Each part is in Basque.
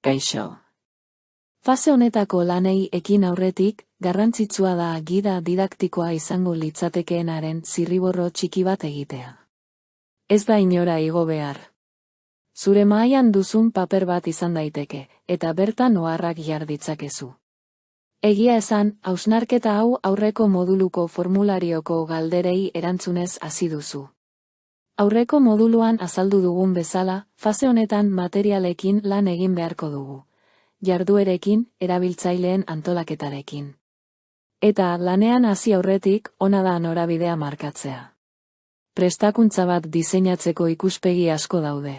Kaixo. Fase honetako lanei ekin aurretik, garrantzitsua da gida didaktikoa izango litzatekeenaren zirriborro txiki bat egitea. Ez da inora igo behar. Zure mahaian duzun paper bat izan daiteke, eta bertan oharrak jar ditzakezu. Egia esan, hausnarketa hau aurreko moduluko formularioko galderei erantzunez hasi duzu. Aurreko moduluan azaldu dugun bezala, fase honetan materialekin lan egin beharko dugu. Jarduerekin, erabiltzaileen antolaketarekin. Eta lanean hasi aurretik, ona da norabidea markatzea. Prestakuntza bat diseinatzeko ikuspegi asko daude.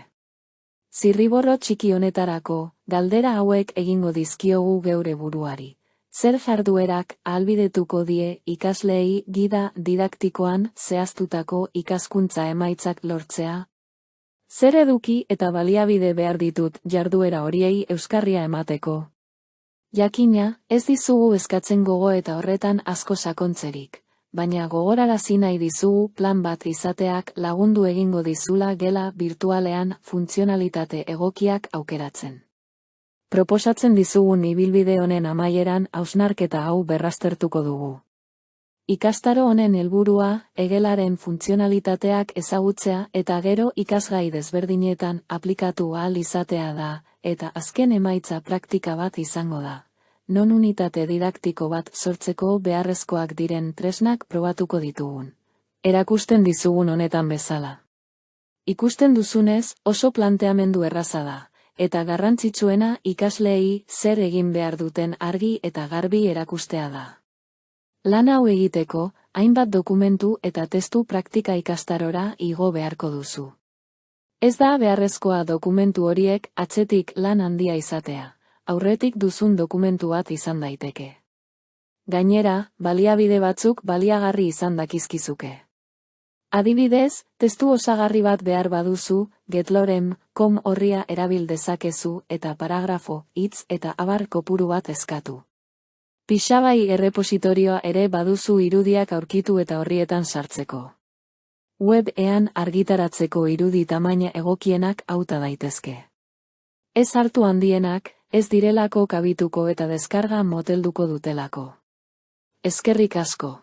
Zirriborro txiki honetarako, galdera hauek egingo dizkiogu geure buruari. Zer jarduerak ahalbidetuko die ikasleei gida didaktikoan zehaztutako ikaskuntza emaitzak lortzea? Zer eduki eta baliabide behar ditut jarduera horiei euskarria emateko? Jakina, ez dizugu eskatzen gogo eta horretan asko sakontzerik, baina gogorarazi nahi dizugu plan bat izateak lagundu egingo dizula gela birtualean funtzionalitate egokiak aukeratzen. Proposatzen dizugun ibilbide honen amaieran hausnarketa hau berraztertuko dugu. Ikastaro honen helburua, egelaren funtzionalitateak ezagutzea eta gero ikasgai desberdinetan aplikatu ahal izatea da, eta azken emaitza praktika bat izango da. Non unitate didaktiko bat sortzeko beharrezkoak diren tresnak probatuko ditugun. Erakusten dizugun honetan bezala. Ikusten duzunez, oso planteamendu erraza da. Eta garrantzitsuena ikasleei zer egin behar duten argi eta garbi erakustea da. Lan hau egiteko, hainbat dokumentu eta testu praktika ikastarora igo beharko duzu. Ez da beharrezkoa dokumentu horiek atzetik lan handia izatea, aurretik duzun dokumentu bat izan daiteke. Gainera, baliabide batzuk baliagarri izan dakizkizuke. Adibidez, testu osagarri bat behar baduzu, getlorem.com orria erabil dezakezu eta paragrafo, hitz eta abar kopuru bat eskatu. Pixabay errepositorioa ere baduzu irudiak aurkitu eta horrietan sartzeko. Web-ean argitaratzeko irudi tamaina egokienak hauta daitezke. Ez hartu handienak, ez direlako kabituko eta deskarga motelduko dutelako. Eskerrik asko.